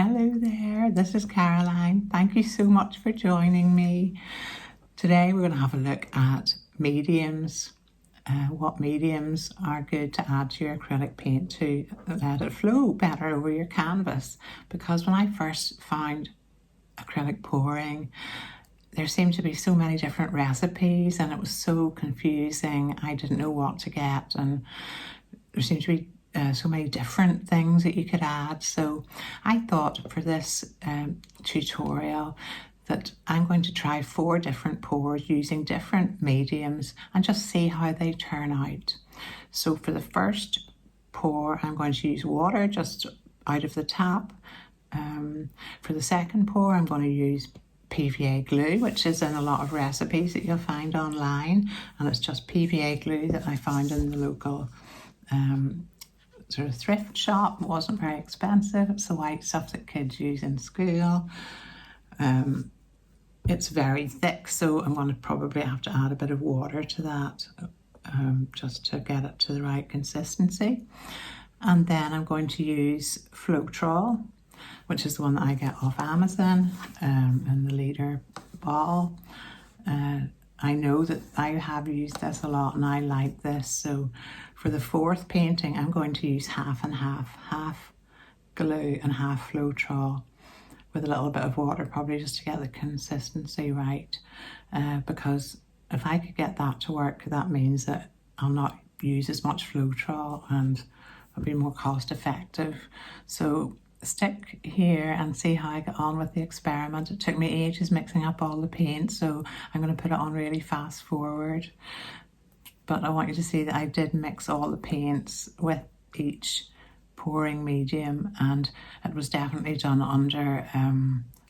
Hello there, this is Caroline. Thank you so much for joining me. Today we're going to have a look at mediums, what mediums are good to add to your acrylic paint to let it flow better over your canvas. Because when I first found acrylic pouring, there seemed to be so many different recipes and it was so confusing. I didn't know what to get, and there seemed to be so many different things that you could add. So I thought for this tutorial that I'm going to try 4 different pours using different mediums and just see how they turn out. So for the first pour, I'm going to use water just out of the tap. For the second pour, I'm going to use PVA glue, which is in a lot of recipes that you'll find online, and it's just PVA glue that I found in the local sort of thrift shop. It wasn't very expensive. It's the white stuff that kids use in school. It's very thick, so I'm going to probably have to add a bit of water to that just to get it to the right consistency. And then I'm going to use Floatroll, which is the one that I get off Amazon in the litre ball. I know that I have used this a lot and I like this. So for the 4th painting, I'm going to use half and half glue and half Floatroll with a little bit of water, probably just to get the consistency right. Because if I could get that to work, that means that I'll not use as much Floatroll and it'll be more cost effective. So stick here and see how I get on with the experiment. It took me ages mixing up all the paint, so I'm going to put it on really fast forward. But I want you to see that I did mix all the paints with each pouring medium, and it was definitely done under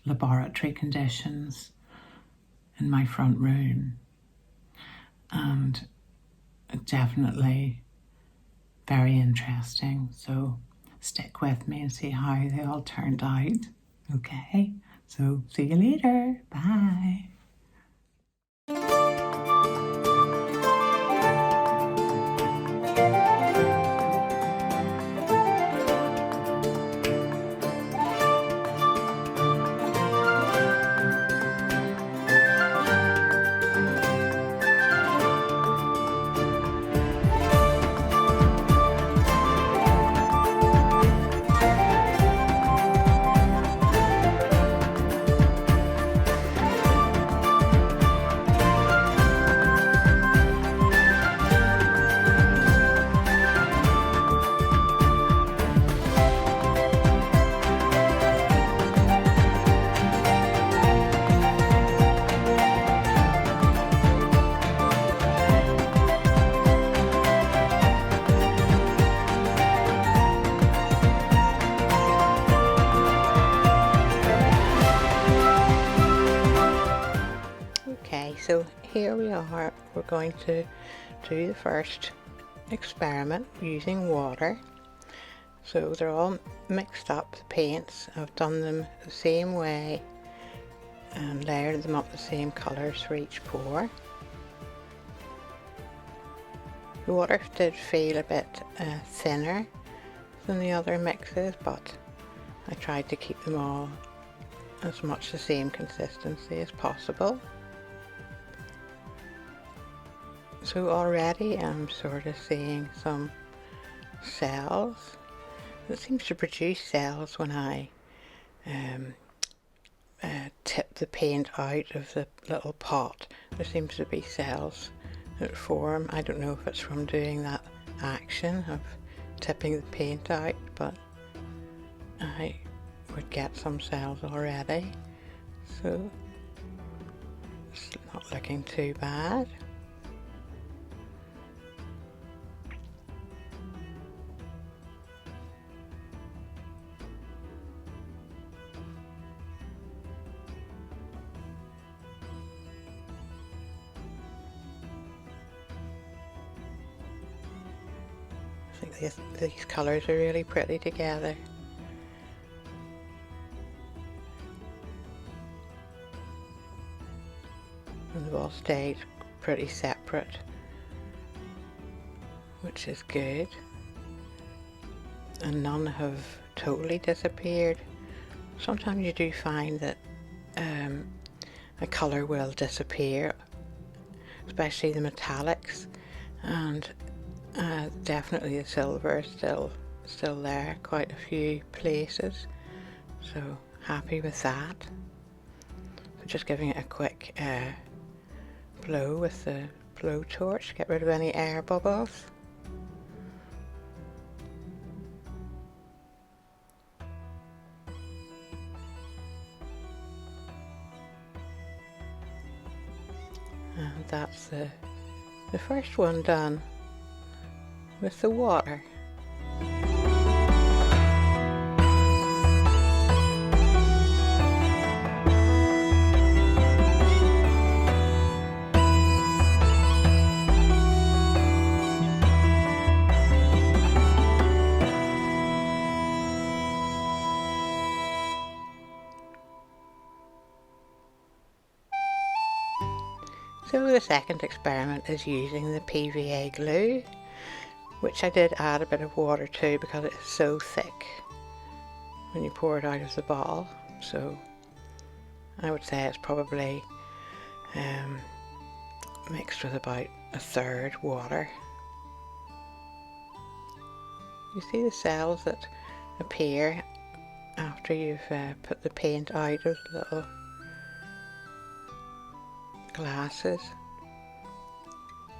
laboratory conditions in my front room, and definitely very interesting. So stick with me and see how they all turned out. Okay, so see you later. Bye. So here we are, we're going to do the first experiment using water. So they're all mixed up, the paints. I've done them the same way and layered them up the same colours for each pour. The water did feel a bit thinner than the other mixes, but I tried to keep them all as much the same consistency as possible. So already I'm sort of seeing some cells. It seems to produce cells when I tip the paint out of the little pot. There seems to be cells that form. I don't know if it's from doing that action of tipping the paint out, but I would get some cells already. So it's not looking too bad. I think these colours are really pretty together. And they've all stayed pretty separate, which is good. And none have totally disappeared, sometimes you do find that a colour will disappear, especially the metallics, and definitely the silver is still there, quite a few places, so happy with that. So just giving it a quick blow with the blowtorch to get rid of any air bubbles. And that's the first one done with the water. So the second experiment is using the PVA glue, which I did add a bit of water to because it is so thick when you pour it out of the bottle. So I would say it's probably mixed with about a third water. You see the cells that appear after you've put the paint out of the little glasses.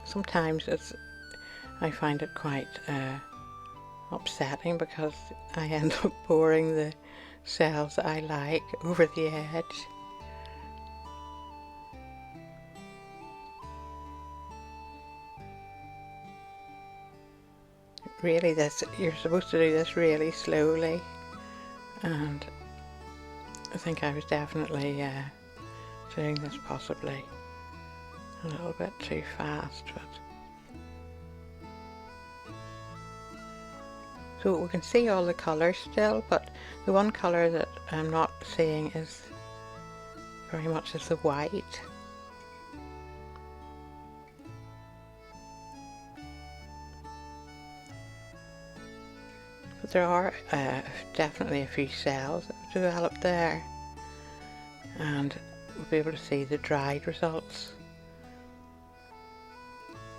Sometimes I find it quite upsetting because I end up pouring the cells that I like over the edge. Really, you're supposed to do this really slowly, and I think I was definitely doing this possibly a little bit too fast, but so we can see all the colours still, but the one colour that I'm not seeing is very much as the white. But there are definitely a few cells that have developed there, and we'll be able to see the dried results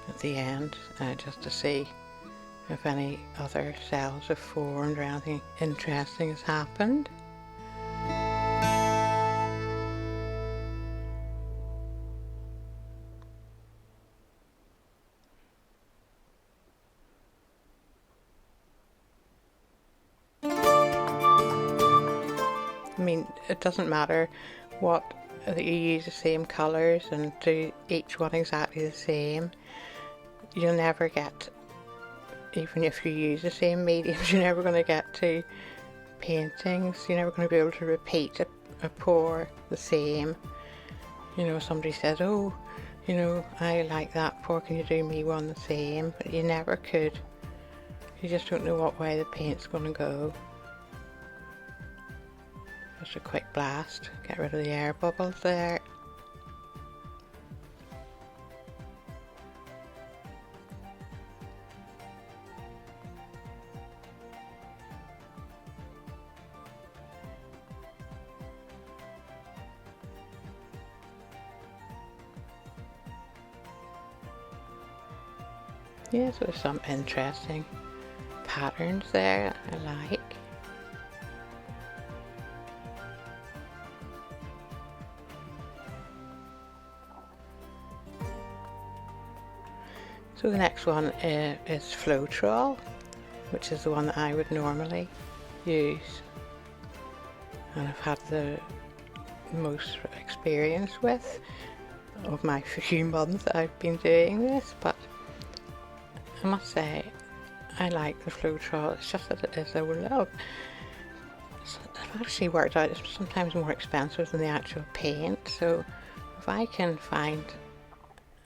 at the end, just to see if any other cells have formed or anything interesting has happened. I mean, it doesn't matter that you use the same colours and do each one exactly the same. You'll never get, even if you use the same mediums, you're never going to get to paintings. You're never going to be able to repeat a pour the same. You know, somebody says, oh, you know, I like that pour, can you do me one the same? But you never could. You just don't know what way the paint's going to go. Just a quick blast, get rid of the air bubbles there. Yes, there's some interesting patterns there I like. So the next one is Floatroll, which is the one that I would normally use, and I've had the most experience with of my few months that I've been doing this, but I must say I like the Floatroll. It's just that it is a little, I've actually worked out it's sometimes more expensive than the actual paint, so if I can find,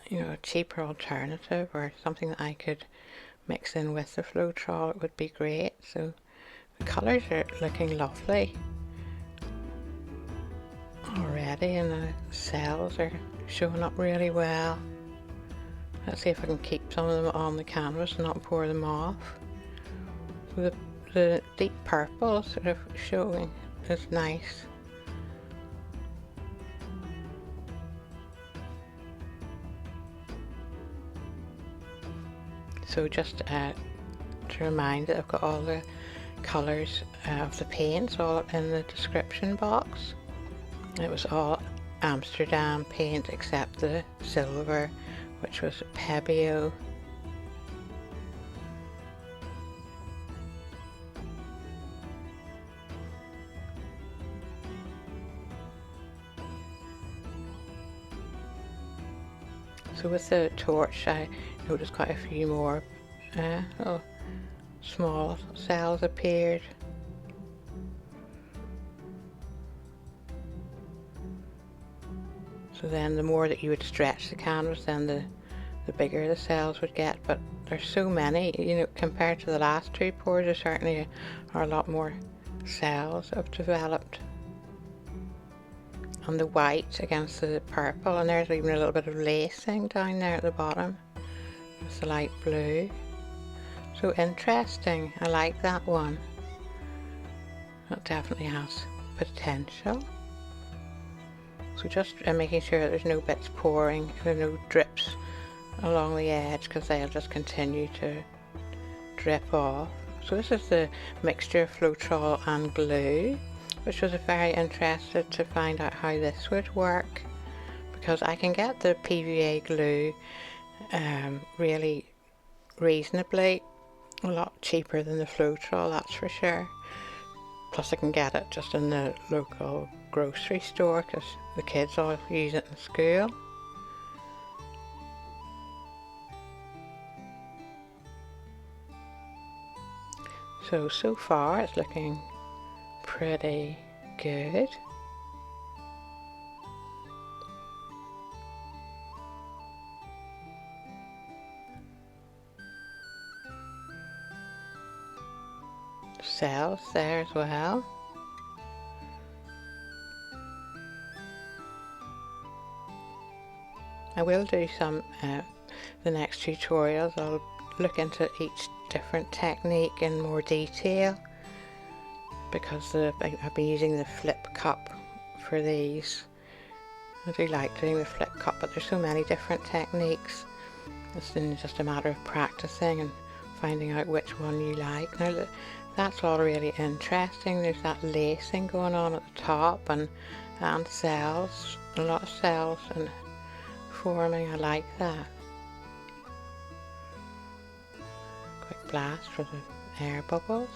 you know, a cheaper alternative or something that I could mix in with the Floatroll, it would be great. So the colours are looking lovely already, and the cells are showing up really well. Let's see if I can keep some of them on the canvas and not pour them off. So the deep purple sort of showing is nice. So just to remind that I've got all the colours of the paints all in the description box. It was all Amsterdam paint except the silver, which was Pebeo. So with the torch I noticed quite a few more little small cells appeared. So then the more that you would stretch the canvas, then the bigger the cells would get, but there's so many, you know, compared to the last two pours, there certainly are a lot more cells have developed. And the white against the purple, and there's even a little bit of lacing down there at the bottom with the light blue. So interesting, I like that one. That definitely has potential. So just making sure that there's no bits pouring, there are no drips along the edge, because they'll just continue to drip off. So this is the mixture of Floetrol and glue, which was very interested to find out how this would work, because I can get the PVA glue really reasonably, a lot cheaper than the Floetrol, that's for sure. Plus I can get it just in the local grocery store because the kids all use it in school. So far it's looking pretty good. Cells there as well. I will do some the next tutorials. I'll look into each different technique in more detail, because I've been using the flip cup for these. I do like doing the flip cup, but there's so many different techniques. It's just a matter of practicing and finding out which one you like. Now that's all really interesting. There's that lacing going on at the top and cells, a lot of cells and forming. I like that. Quick blast for the air bubbles.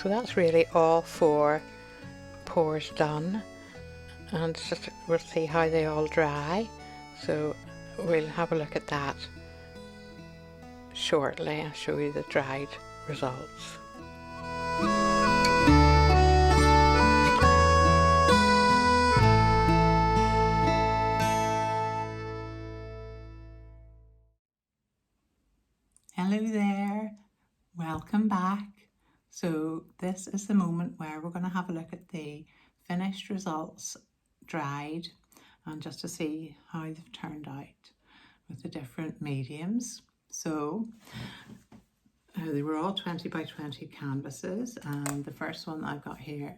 So that's really all 4 pours done, and just we'll see how they all dry. So we'll have a look at that shortly and show you the dried results. Hello there, welcome back. So this is the moment where we're going to have a look at the finished results dried, and just to see how they've turned out with the different mediums. So they were all 20 by 20 canvases, and the first one I've got here,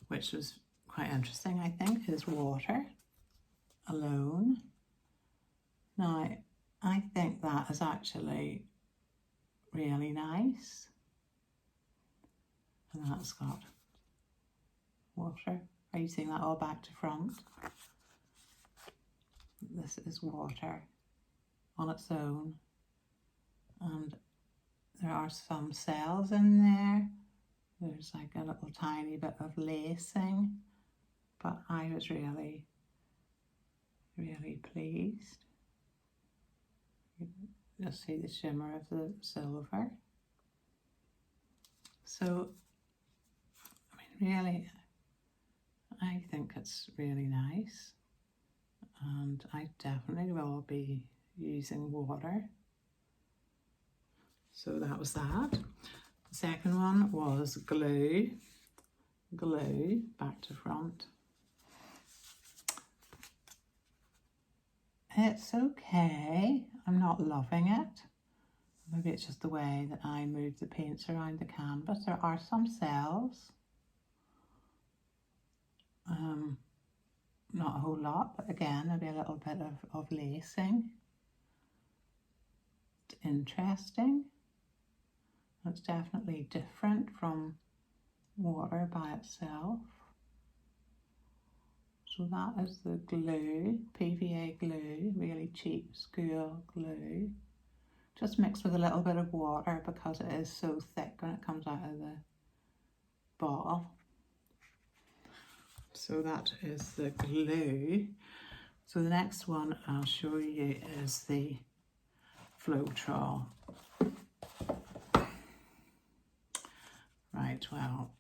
which was quite interesting I think, is water alone. Now I think that is actually really nice, and that's got water. Are you seeing that all back to front? This is water on its own, and there are some cells in there. There's like a little tiny bit of lacing, but I was really pleased. You'll see the shimmer of the silver. So, I mean, really, I think it's really nice, and I definitely will be using water. So that was that. The second one was glue, back to front. It's okay, I'm not loving it. Maybe it's just the way that I move the paints around the canvas. There are some cells. Not a whole lot, but again, maybe a little bit of lacing. It's interesting. It's definitely different from water by itself. So that is the glue, PVA glue, really cheap school glue. Just mixed with a little bit of water because it is so thick when it comes out of the bottle. So that is the glue. So the next one I'll show you is the Floatroll. Right, well,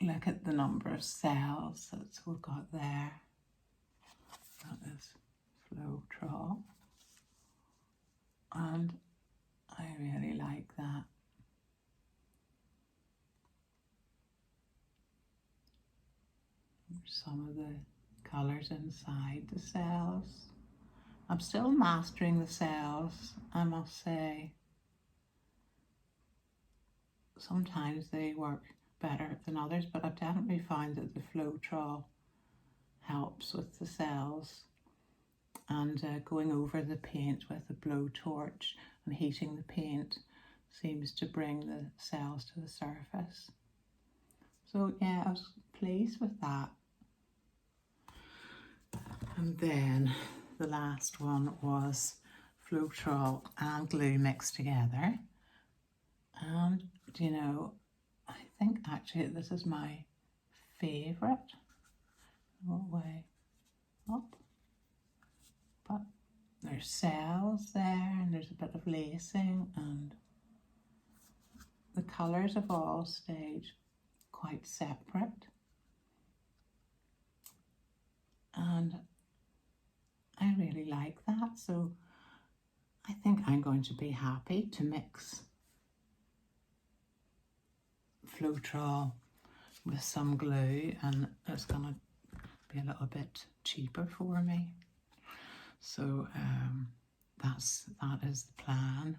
look at the number of cells that we've got there. That is Floatroll. And I really like that. Some of the colours inside the cells. I'm still mastering the cells, I must say. Sometimes they work better than others, but I've definitely found that the Floatroll helps with the cells, and going over the paint with a blowtorch and heating the paint seems to bring the cells to the surface. So yeah, I was pleased with that. And then the last one was Floetrol and glue mixed together. And you know, I think actually this is my favourite. What way up? But there's cells there, and there's a bit of lacing, and the colours have all stayed quite separate. And I really like that, so I think I'm going to be happy to mix Floatroll with some glue, and it's going to be a little bit cheaper for me. So that is the plan.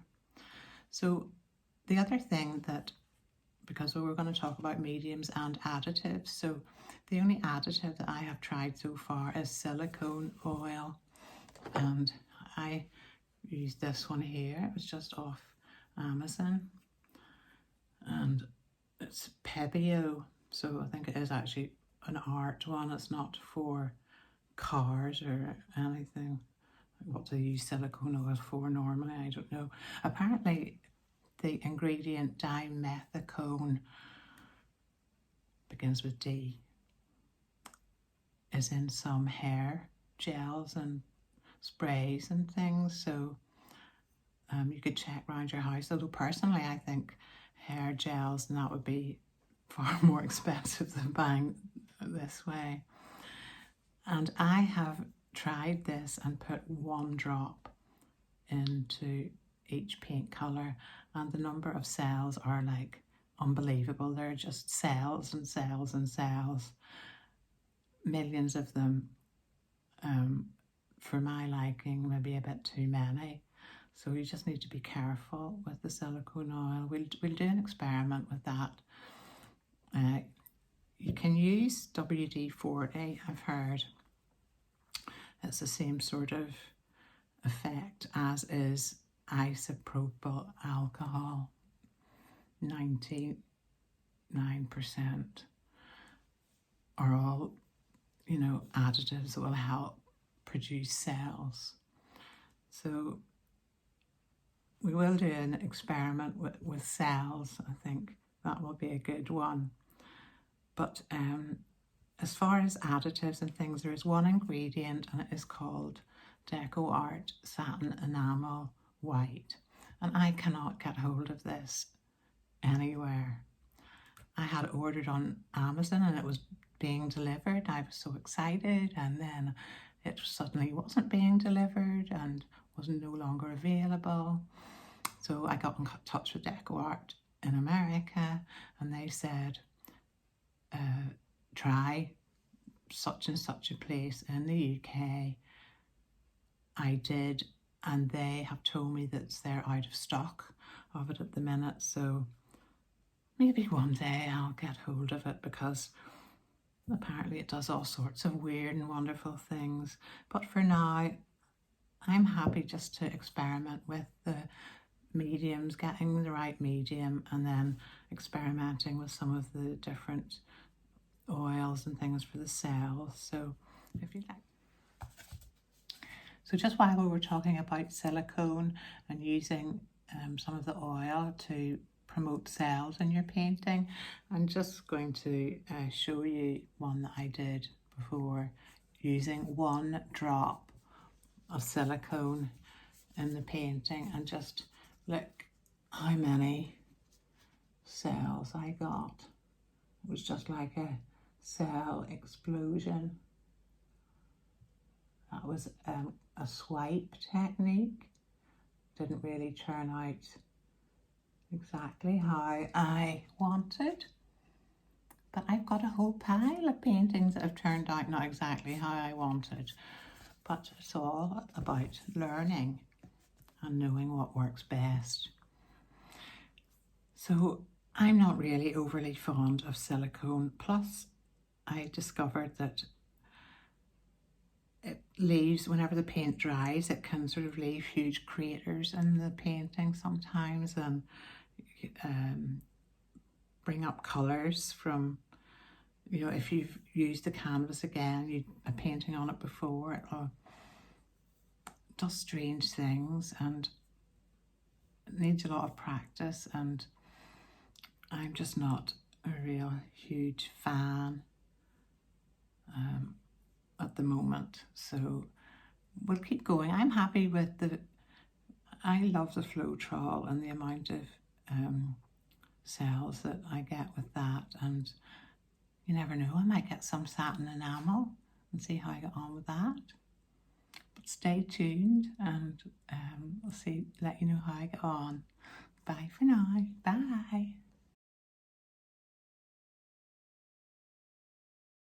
So the other thing that, because we were going to talk about mediums and additives, so the only additive that I have tried so far is silicone oil, and I used this one here. It was just off Amazon, and it's Pebeo, so I think it is actually an art one. It's not for cars or anything. What do they use silicone oil for normally? I don't know. Apparently the ingredient dimethicone, begins with D, is in some hair gels and sprays and things, so you could check around your house. Although personally I think hair gels, and that would be far more expensive than buying this way. And I have tried this and put 1 drop into each paint colour, and the number of cells are like unbelievable. They're just cells and cells and cells, millions of them. For my liking, maybe a bit too many. So you just need to be careful with the silicone oil. We'll do an experiment with that. You can use WD-40, I've heard. It's the same sort of effect as is isopropyl alcohol. 99% are all, you know, additives that will help produce cells. So we will do an experiment with cells. I think that will be a good one. But as far as additives and things, there is one ingredient, and it is called Deco Art Satin Enamel White. And I cannot get hold of this anywhere. I had ordered on Amazon and it was being delivered. I was so excited, and then it suddenly wasn't being delivered and was no longer available. So I got in touch with Deco Art in America, and they said, try such and such a place in the UK. I did, and they have told me that they're out of stock of it at the minute, so maybe one day I'll get hold of it, because apparently it does all sorts of weird and wonderful things. But for now, I'm happy just to experiment with the mediums, getting the right medium, and then experimenting with some of the different oils and things for the cells. So if you like. So just while we were talking about silicone and using some of the oil to promote cells in your painting, I'm just going to show you one that I did before, using 1 drop of silicone in the painting, and just look how many cells I got. It was just like a cell explosion. That was a swipe technique. Didn't really turn out exactly how I wanted, but I've got a whole pile of paintings that have turned out not exactly how I wanted. But it's all about learning and knowing what works best. So I'm not really overly fond of silicone, plus I discovered that it leaves, whenever the paint dries, it can sort of leave huge craters in the painting sometimes, and bring up colours from, you know, if you've used the canvas again, you a painting on it before, it does strange things, and it needs a lot of practice, and I'm just not a real huge fan at the moment. So we'll keep going. I'm happy with I love the Floatroll and the amount of cells that I get with that, and you never know, I might get some satin enamel and see how I get on with that. But stay tuned, and I'll let you know how I get on. Bye for now. Bye.